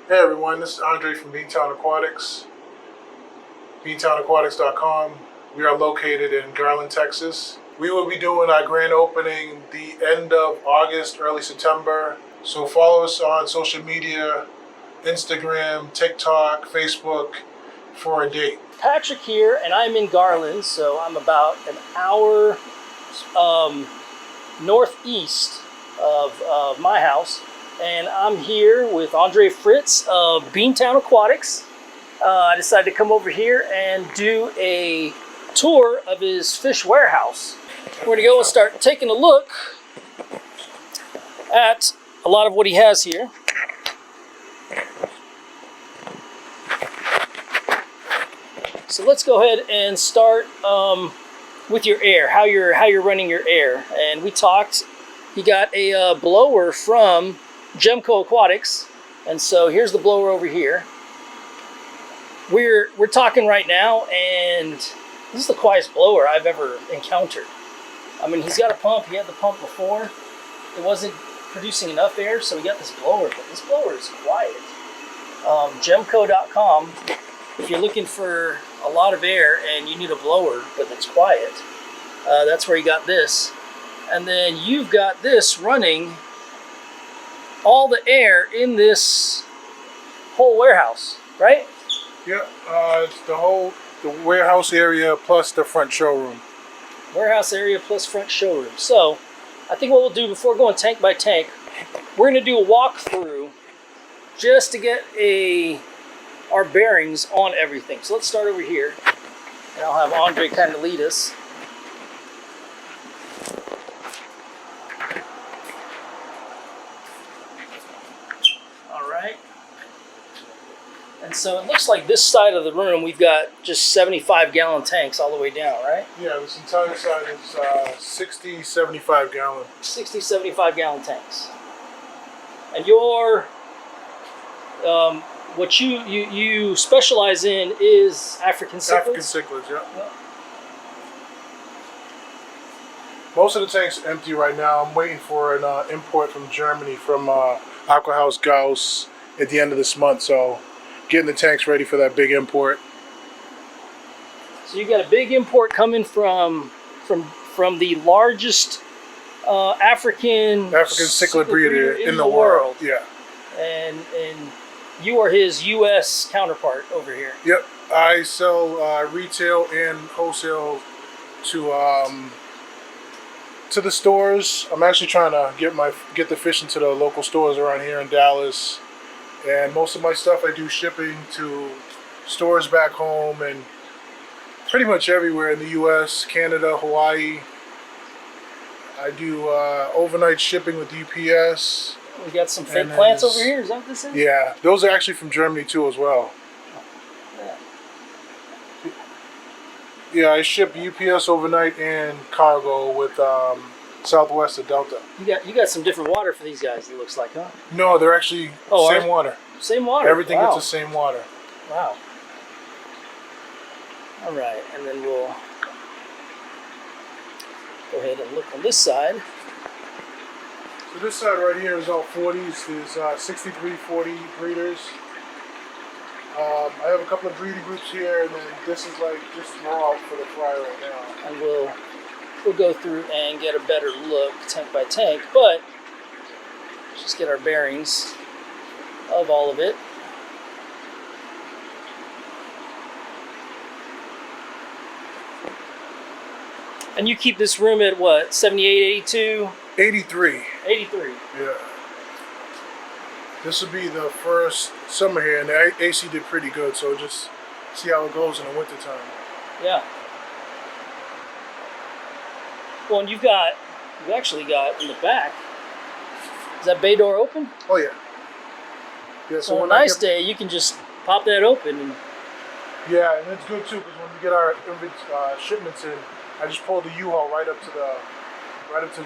Hey everyone, this is Andre from Beantown Aquatics, BeantownAquatics.com. We are located in Garland, Texas. We will be doing our grand opening the end of August, early September. So follow us on social media, Instagram, TikTok, Facebook for a date. Patrick here, and I'm in Garland, so I'm about an hour northeast of my house. And I'm here with Andre Fritz of Beantown Aquatics. I decided to come over here and do a tour of his fish warehouse. We're gonna go and start taking a look at a lot of what he has here. So let's go ahead and start with your air, how you're running your air. And we talked, he got a blower from Gemco Aquatics, and so here's the blower over here. We're talking right now, and this is the quietest blower I've ever encountered. I mean, he's got a pump. He had the pump before. It wasn't producing enough air, so we got this blower, but this blower is quiet. Gemco.com, if you're looking for a lot of air and you need a blower, but it's quiet, that's where you got this. And then you've got this running all the air in this whole warehouse, right? Yeah, it's the warehouse area plus the front showroom. Warehouse area plus front showroom. So I think what we'll do before going tank by tank, we're going to do a walkthrough just to get our bearings on everything. So let's start over here, and I'll have Andre kind of lead us. All right. And so it looks like this side of the room, we've got just 75-gallon tanks all the way down, right? Yeah, this entire side is 60, 75 gallon. 60, 75-gallon tanks. And your what you specialize in is African cichlids? African cichlids, yeah. Most of the tanks are empty right now. I'm waiting for an import from Germany from Aquahaus Gauss at the end of this month, so getting the tanks ready for that big import. So you got a big import coming from the largest African cichlid breeder in the world. Yeah. And you are his U.S. counterpart over here. Yep. I sell retail and wholesale to the stores. I'm actually trying to get the fish into the local stores around here in Dallas. And most of my stuff I do shipping to stores back home and pretty much everywhere in the U.S., Canada, Hawaii. I do overnight shipping with UPS. We got some fake plants over here. Is that what this is? Yeah, those are actually from Germany too as well. Yeah, I ship UPS overnight and cargo with Southwest of Delta. You got some different water for these guys, it looks like, huh? No, they're actually same water. Same water? Everything gets the same water. Wow. All right, and then we'll go ahead and look on this side. So this side right here is all 40s. There's 63 40 breeders. I have a couple of breeding groups here, and then this is like just raw out for the fry right now. And we'll go through and get a better look tank by tank, but just get our bearings of all of it. And you keep this room at what, 78, 82? 83. 83. Yeah. This will be the first summer here, and the AC did pretty good, so just see how it goes in the wintertime. Yeah. Well, and you've actually got in the back, is that bay door open? Oh yeah. Yeah. So on a nice day, you can just pop that open. And yeah, and it's good too, because when we get our shipments in, I just pull the U-Haul right up to the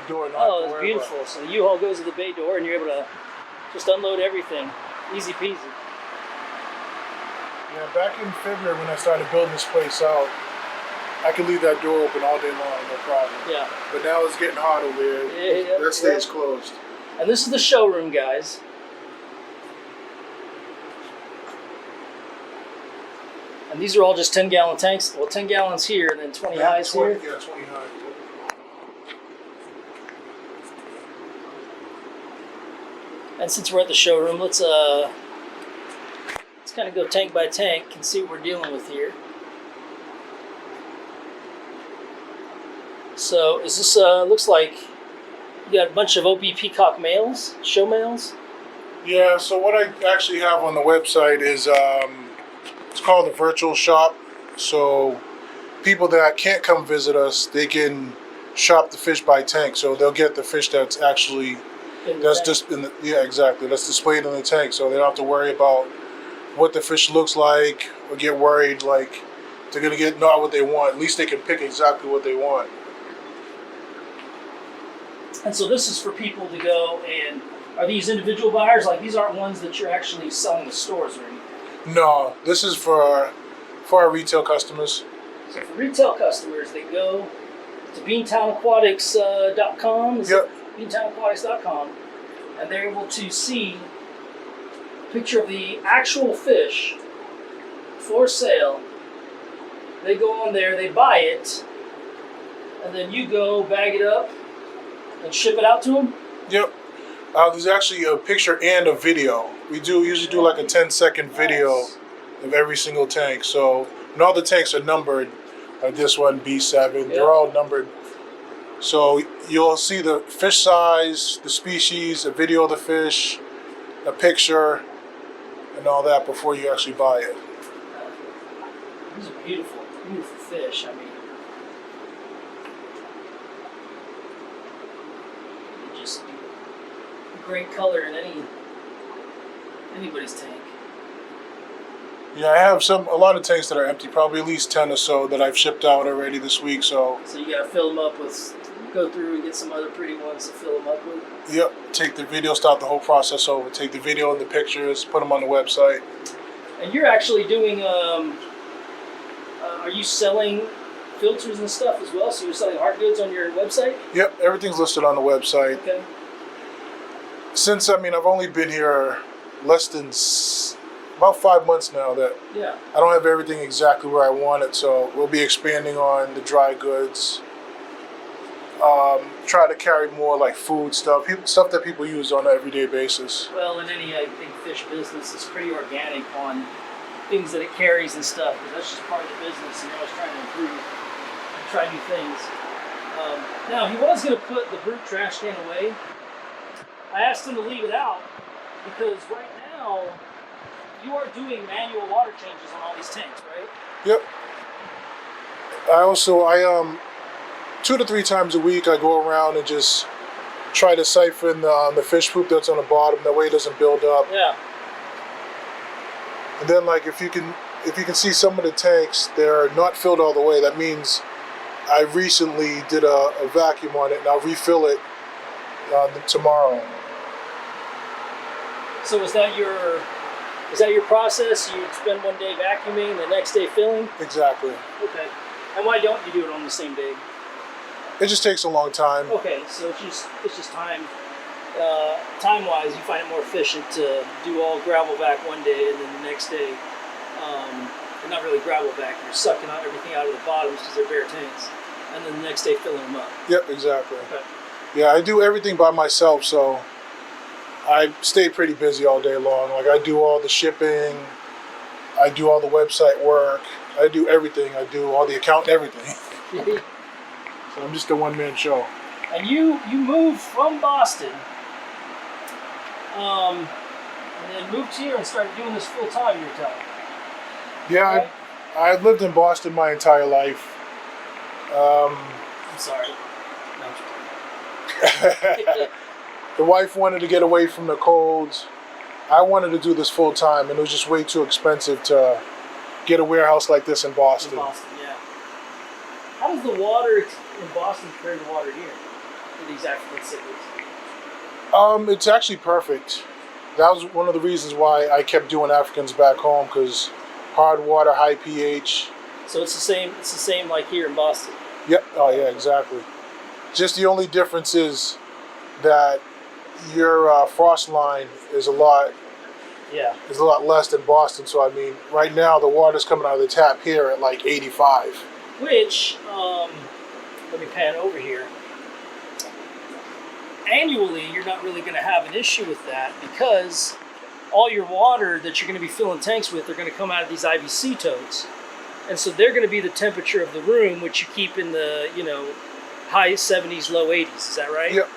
door. Oh, it's beautiful. So the U-Haul goes to the bay door, and you're able to just unload everything. Easy peasy. Yeah, back in February when I started building this place out, I could leave that door open all day long, no problem. Yeah. But now it's getting hot over there. Yeah, that stays closed. And this is the showroom, guys. And these are all just 10-gallon tanks. Well, 10 gallons here and then 20 highs here. Yeah, 20 highs. And since we're at the showroom, let's kind of go tank by tank and see what we're dealing with here. So is this looks like you got a bunch of OB Peacock males, show males? Yeah, so what I actually have on the website is it's called the virtual shop. So people that can't come visit us, they can shop the fish by tank. So they'll get the fish that's actually just in the, yeah, exactly, that's displayed in the tank. So they don't have to worry about what the fish looks like or get worried like they're gonna get not what they want. At least they can pick exactly what they want. And so this is for people to go and, are these individual buyers? Like these aren't ones that you're actually selling to stores or anything? No, this is for our retail customers. So for retail customers, they go to beantownaquatics.com. Yep. Beantown and they're able to see a picture of the actual fish for sale. They go on there, they buy it, and then you go bag it up and ship it out to them? Yep. There's actually a picture and a video. We usually do like a 10-second video of every single tank. So, and all the tanks are numbered. Like this one, B7. They're all numbered. So you'll see the fish size, the species, a video of the fish, a picture, and all that before you actually buy it. These are beautiful, beautiful fish. I mean, they just do great color in anybody's tank. Yeah, I have a lot of tanks that are empty, probably at least 10 or so that I've shipped out already this week. So you gotta fill them up with, go through and get some other pretty ones to fill them up with. Yep, take the video, start the whole process over. Take the video and the pictures, put them on the website. And you're actually doing, are you selling filters and stuff as well? So you're selling hard goods on your website? Yep, everything's listed on the website. Okay. Since, I've only been here less than about 5 months now that I don't have everything exactly where I want it, so we'll be expanding on the dry goods. Try to carry more like food stuff, stuff that people use on an everyday basis. Well, in any, I think, fish business is pretty organic on things that it carries and stuff, because that's just part of the business, and you're always trying to improve and try new things. Now, he was going to put the brute trash can away. I asked him to leave it out because right now you are doing manual water changes on all these tanks, right? Yep. I 2 to 3 times a week I go around and just try to siphon the fish poop that's on the bottom. That way it doesn't build up. Yeah. And then, like, if you can see some of the tanks, they're not filled all the way. That means I recently did a vacuum on it, and I'll refill it tomorrow. So is that your process? You spend one day vacuuming, the next day filling? Exactly. Okay. And why don't you do it on the same day? It just takes a long time. Okay, so it's just time. Time-wise, you find it more efficient to do all gravel vac one day, and then the next day, you're not really gravel vac. You're sucking out everything out of the bottoms because they're bare tanks, and then the next day filling them up. Yep, exactly. Okay. Yeah, I do everything by myself, so I stay pretty busy all day long. Like, I do all the shipping, I do all the website work, I do everything. I do all the account and everything. So I'm just a one-man show. And you moved from Boston, and then moved here and started doing this full time. You're telling? Yeah, right? I've lived in Boston my entire life. I'm sorry. No, I'm The wife wanted to get away from the colds. I wanted to do this full time, and it was just way too expensive to get a warehouse like this in Boston. In Boston, yeah. How does the water in Boston compare to the water here for these African cichlids? It's actually perfect. That was one of the reasons why I kept doing Africans back home, because hard water, high pH. So it's the same. It's the same like here in Boston. Yep. Oh yeah, exactly. Just the only difference is that your frost line is a lot Yeah. is a lot less than Boston. So I mean, right now the water's coming out of the tap here at like 85. Which, let me pan over here. Annually, you're not really going to have an issue with that because all your water that you're going to be filling tanks with are going to come out of these IBC toads. And so they're going to be the temperature of the room, which you keep in the, high 70s, low 80s. Is that right? Yep.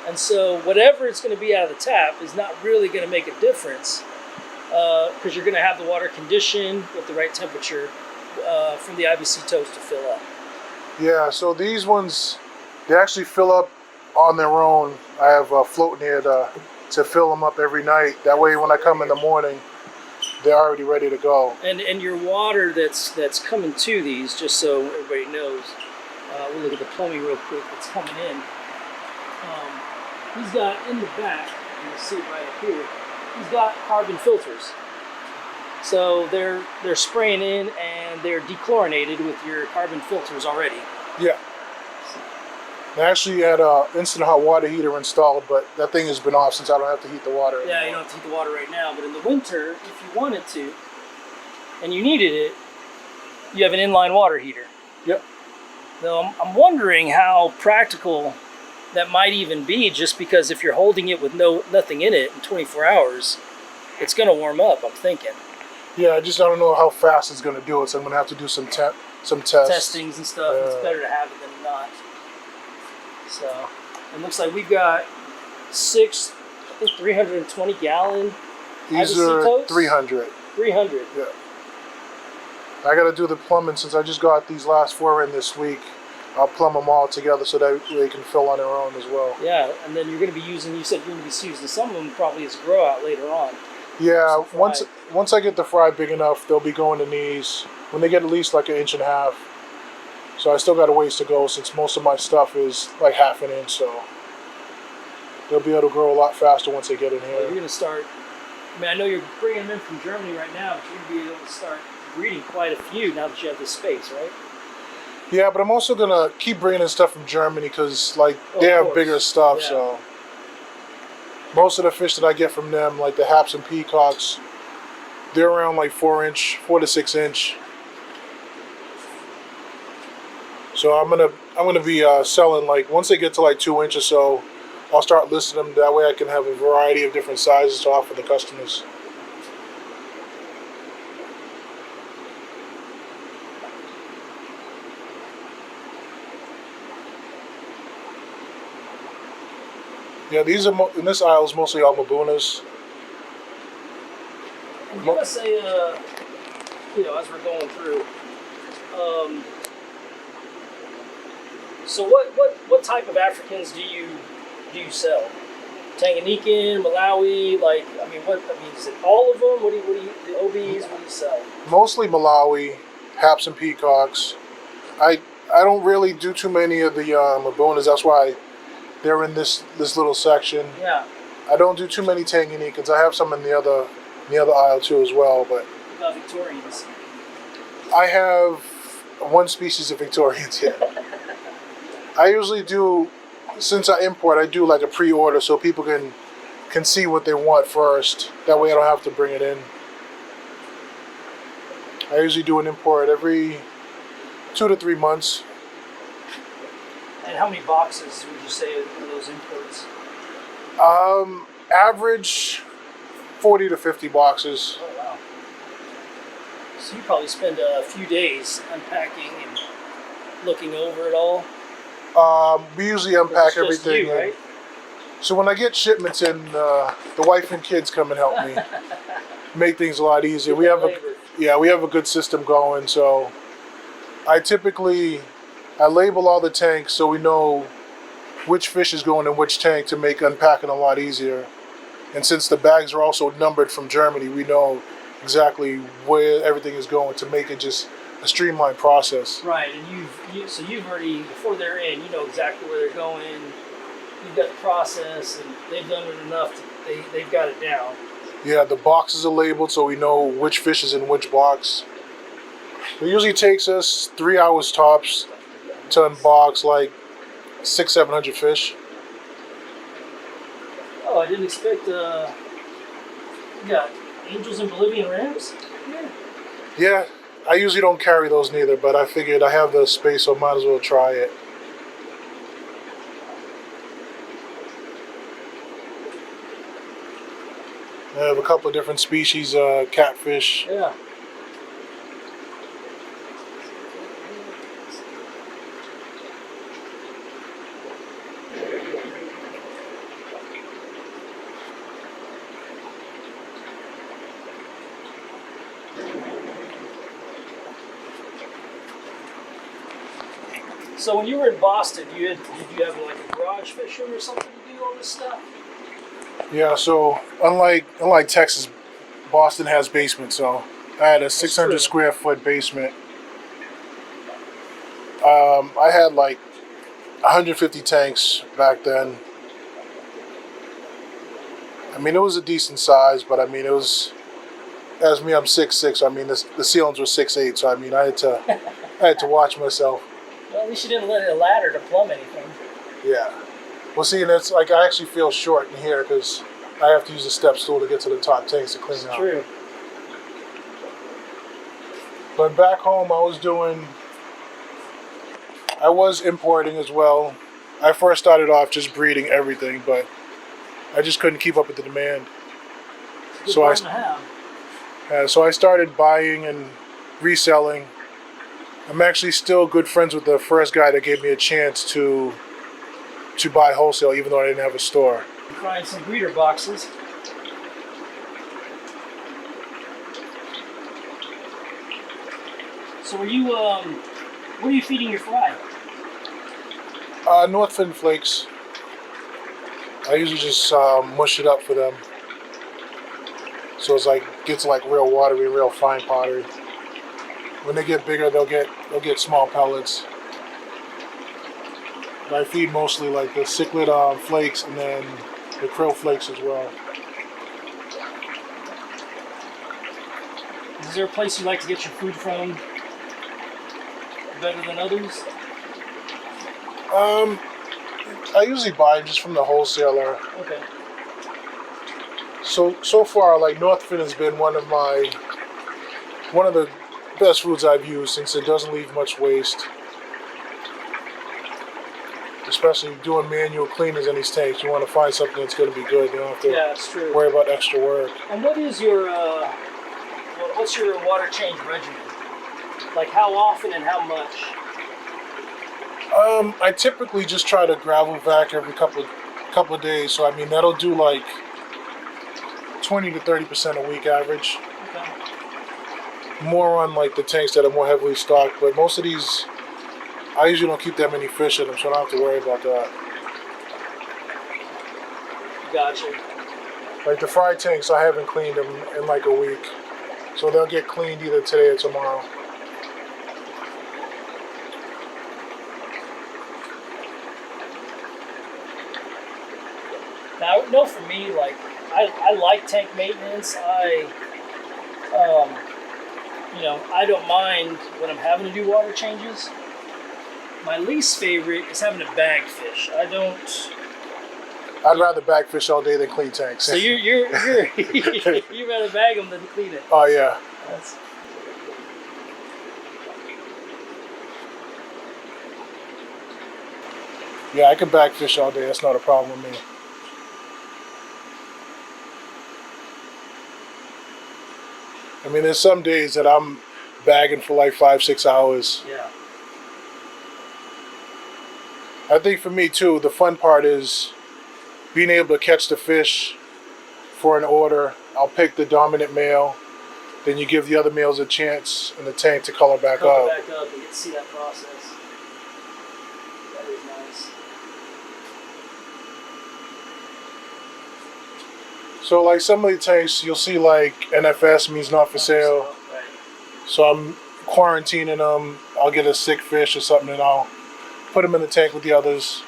And so whatever it's going to be out of the tap is not really going to make a difference because you're going to have the water conditioned with the right temperature from the IBC toads to fill up. Yeah, so these ones, they actually fill up on their own. I have a float here to fill them up every night. That way when I come in the morning, they're already ready to go. And your water that's coming to these, just so everybody knows, we'll look at the plumbing real quick that's coming in. He's got in the back, and you'll see it right up here, he's got carbon filters. So they're spraying in and they're dechlorinated with your carbon filters already. Yeah. I actually had an instant hot water heater installed, but that thing has been off since I don't have to heat the water anymore. Yeah, you don't have to heat the water right now, but in the winter, if you wanted to, and you needed it, you have an inline water heater. Yep. Now, I'm wondering how practical that might even be, just because if you're holding it with nothing in it in 24 hours, it's going to warm up, I'm thinking. Yeah, I don't know how fast it's going to do it, so I'm going to have to do some tests. Testings and stuff. It's better to have it than not. So, it looks like we've got 6, I think 320 gallon These IBC are totes? 300. 300. Yeah. I got to do the plumbing since I just got these last 4 in this week. I'll plumb them all together so that they can fill on their own as well. Yeah, and then you're going to be using, you said you're going to be using some of them probably as grow out later on. Yeah, once I get the fry big enough, they'll be going to knees when they get at least like 1.5 inches. So I still got a ways to go since most of my stuff is like 1/2 inch. So they'll be able to grow a lot faster once they get in here. Well, you're going to start, I mean, I know you're bringing them in from Germany right now, but you're going to be able to start breeding quite a few now that you have this space, right? Yeah, but I'm also going to keep bringing in stuff from Germany because like they have bigger stuff. Yeah. So most of the fish that I get from them, like the haps and peacocks, they're around like 4 to 6 inch. So I'm gonna be selling like once they get to like 2 inches. So I'll start listing them. That way I can have a variety of different sizes to offer the customers. Yeah, these are in this aisle is mostly all Mabunas. And give us a, as we're going through, so what type of Africans do you sell? Tanganyikan, Malawi, is it all of them? What do you the OBs? What do you sell? Mostly Malawi, haps and peacocks. I don't really do too many of the Mabunas. That's why they're in this little section. Yeah. I don't do too many Tanganyikans. I have some in the other aisle too as well. But What about Victorians? I have one species of Victorians here. I usually do, since I import, I do like a pre-order so people can see what they want first. That way I don't have to bring it in. I usually do an import every 2 to 3 months. And how many boxes would you say are those imports? Average 40 to 50 boxes. Oh wow! So you probably spend a few days unpacking and looking over it all. We usually unpack It's just everything. you, right? So when I get shipments in, the wife and kids come and help me make things a lot easier. We have a good system going. So I label all the tanks so we know which fish is going in which tank to make unpacking a lot easier. And since the bags are also numbered from Germany, we know exactly where everything is going to make it just a streamlined process. Right, and you've already, before they're in, you know exactly where they're going. You've got the process, and they've done it enough. They've got it down. Yeah, the boxes are labeled so we know which fish is in which box. It usually takes us 3 hours tops to unbox like 600-700 fish. Oh, I didn't expect You got angels and Bolivian rams? Yeah. Yeah, I usually don't carry those neither, but I figured I have the space, so might as well try it. I have a couple of different species, catfish. Yeah. So when you were in Boston, did you have like a garage fishing or something to do all this stuff? Yeah, so unlike Texas, Boston has basements, so I had a 600 square foot basement. I had like 150 tanks back then. I mean, it was a decent size, but I mean, it was, as me, I'm 6'6". I mean, the ceilings were 6'8", so I mean, I had to watch myself. Well, at least you didn't let a ladder to plumb anything. Yeah. Well, see, and it's like I actually feel short in here because I have to use a step stool to get to the top tanks to clean out. True. But back home, I was importing as well. I first started off just breeding everything, but I just couldn't keep up with the demand. Good problem to have. So I started buying and reselling. I'm actually still good friends with the first guy that gave me a chance to buy wholesale, even though I didn't have a store. Trying some breeder boxes. So what are you feeding your fry? North Fin flakes. I usually just mush it up for them. So it's like gets like real watery, real fine pottery. When they get bigger, they'll get small pellets. But I feed mostly like the cichlid flakes and then the krill flakes as well. Is there a place you like to get your food from better than others? I usually buy just from the wholesaler. Okay. So far, like North Fin has been one of the best foods I've used since it doesn't leave much waste. Especially doing manual cleanings in these tanks, you want to find something that's going to be good. You don't have to worry about extra work. And what is your what's your water change regimen? Like how often and how much? I typically just try to gravel vac every couple of days. So I mean that'll do like 20 to 30% a week average. Okay. More on like the tanks that are more heavily stocked, but most of these I usually don't keep that many fish in them, so I don't have to worry about that. Gotcha. Like the fry tanks, I haven't cleaned them in like a week, so they'll get cleaned either today or tomorrow. Now, I know for me, like, I like tank maintenance. I don't mind when I'm having to do water changes. My least favorite is having to bag fish. I'd rather bag fish all day than clean tanks. So you'd rather bag them than clean it. Oh yeah. Yeah, I can bag fish all day. That's not a problem with me. I mean, there's some days that I'm bagging for like 5-6 hours. Yeah. I think for me too, the fun part is being able to catch the fish for an order. I'll pick the dominant male, then you give the other males a chance in the tank to color back up. Back up and get to see that process. That is nice. So like some of the tanks, you'll see like NFS means not for sale. Right. So I'm quarantining them. I'll get a sick fish or something and I'll put them in the tank with the others.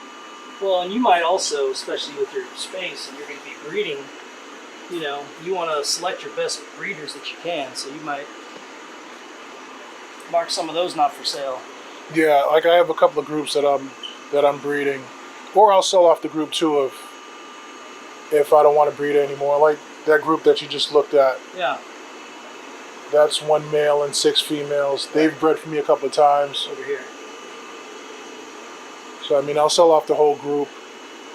Well, and you might also, especially with your space and you're going to be breeding, you want to select your best breeders that you can. So you might mark some of those not for sale. Yeah, like I have a couple of groups that I'm breeding, or I'll sell off the group too if I don't want to breed anymore. Like that group that you just looked at. Yeah. That's 1 male and 6 females. They've bred for me a couple of times. Over here. So I mean, I'll sell off the whole group,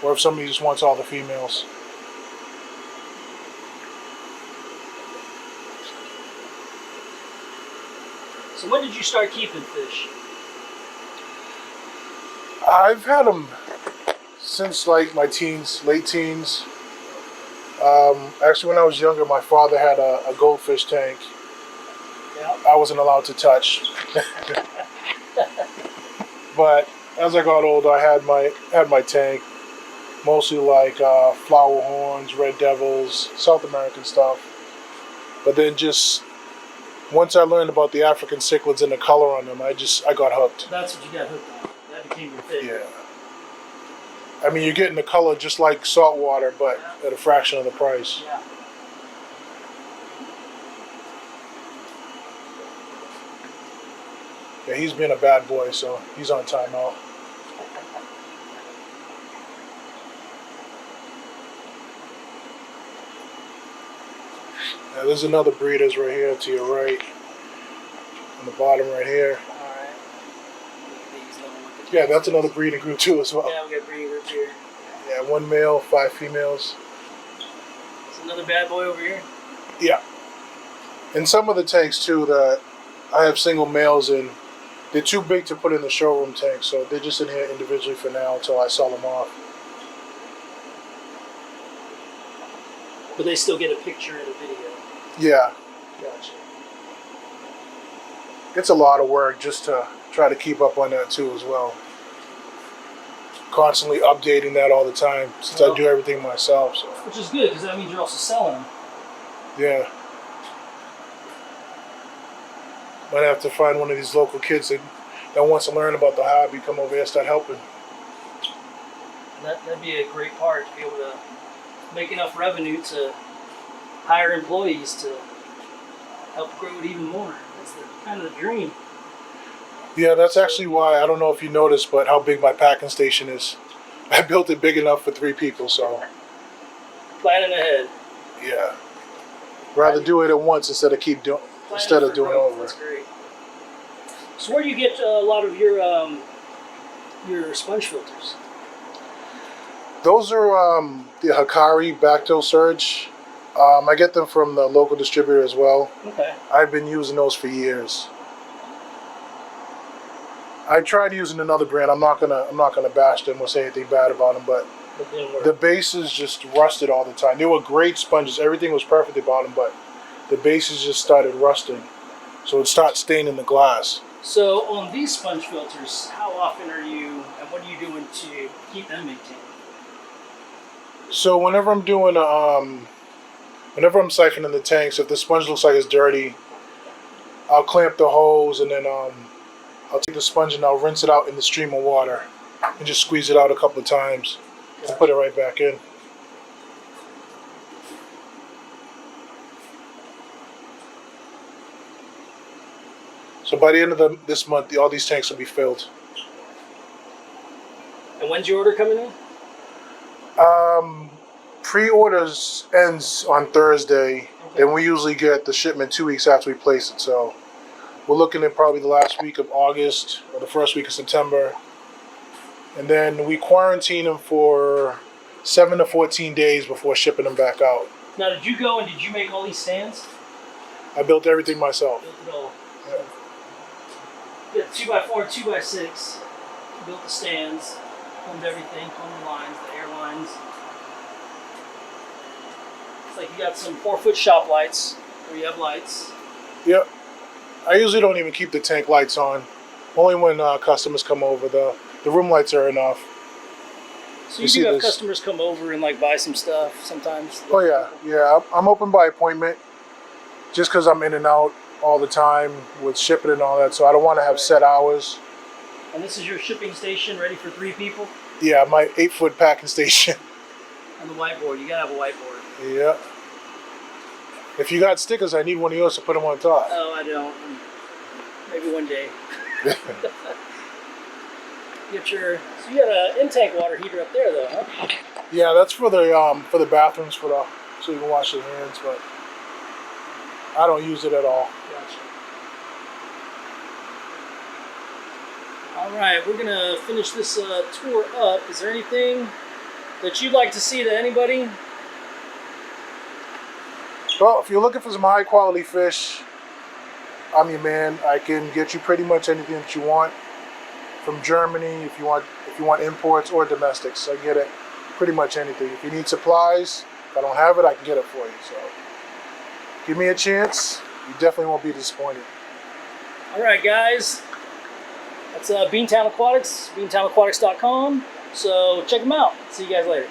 or if somebody just wants all the females. So when did you start keeping fish? I've had them since like my teens, late teens. Actually, when I was younger, my father had a goldfish tank. Yeah. I wasn't allowed to touch. But as I got older, I had my tank, mostly like flower horns, red devils, South American stuff. But then just once I learned about the African cichlids and the color on them, I got hooked. That's what you got hooked on. That became your favorite. Yeah. I mean, you're getting the color just like saltwater, but at a fraction of the price. Yeah. Yeah, he's been a bad boy, so he's on timeout. Now, there's another breeders right here to your right, on the bottom right here. All right. Yeah, that's another breeding group too as well. Yeah, we got breeding group here. Yeah, 1 male, 5 females. There's another bad boy over here. Yeah. And some of the tanks too that I have single males in, they're too big to put in the showroom tank, so they're just in here individually for now until I sell them off. But they still get a picture in a video. Yeah. Gotcha. It's a lot of work just to try to keep up on that too as well. Constantly updating that all the time since I do everything myself. So. Which is good because that means you're also selling them. Yeah. Might have to find one of these local kids that wants to learn about the hobby, come over here and start helping. That'd be a great part to be able to make enough revenue to hire employees to help grow it even more. That's kind of the dream. Yeah, that's actually why, I don't know if you noticed, but how big my packing station is. I built it big enough for 3 people, so. Planning ahead. Yeah. Rather do it at once instead of doing it over. That's great. So where do you get a lot of your sponge filters? Those are the Hikari Backdoor Surge. I get them from the local distributor as well. Okay. I've been using those for years. I tried using another brand. I'm not gonna bash them or say anything bad about them, but the bases just rusted all the time. They were great sponges. Everything was perfect about them, but the bases just started rusting. So it started staining the glass. So on these sponge filters, how often are you, and what are you doing to keep them maintained? So whenever I'm doing whenever I'm siphoning the tanks, if the sponge looks like it's dirty, I'll clamp the hose and then I'll take the sponge and I'll rinse it out in the stream of water and just squeeze it out a couple of times and put it right back in. So by the end of this month, all these tanks will be filled. And when's your order coming in? Pre-orders ends on Thursday. Okay. Then we usually get the shipment 2 weeks after we place it. So we're looking at probably the last week of August or the first week of September. And then we quarantine them for 7 to 14 days before shipping them back out. Now, did you go and did you make all these stands? I built everything myself. Built it all. Yeah. You got 2x4, 2x6. You built the stands, plumbed everything, plumbed the lines, the air lines. It's like you got some 4-foot shop lights where you have lights. Yep. I usually don't even keep the tank lights on. Only when customers come over. The room lights are enough. So you do have customers come over and like buy some stuff sometimes? Oh yeah, yeah. I'm open by appointment just because I'm in and out all the time with shipping and all that, so I don't want to have set hours. And this is your shipping station ready for 3 people? Yeah, my 8-foot packing station. And the whiteboard, you gotta have a whiteboard. Yeah. If you got stickers, I need one of yours to put them on top. Oh, I don't. Maybe one day. So you got an in-tank water heater up there, though, huh? Yeah, that's for the bathrooms for the so you can wash your hands, but I don't use it at all. Gotcha. All right, we're gonna finish this tour up. Is there anything that you'd like to see to anybody? Well, if you're looking for some high quality fish, I'm your man. I can get you pretty much anything that you want from Germany. If you want imports or domestics, I get it pretty much anything. If you need supplies, if I don't have it, I can get it for you. So give me a chance. You definitely won't be disappointed. All right, guys. That's Beantown Aquatics, beantownaquatics.com. So check them out. See you guys later.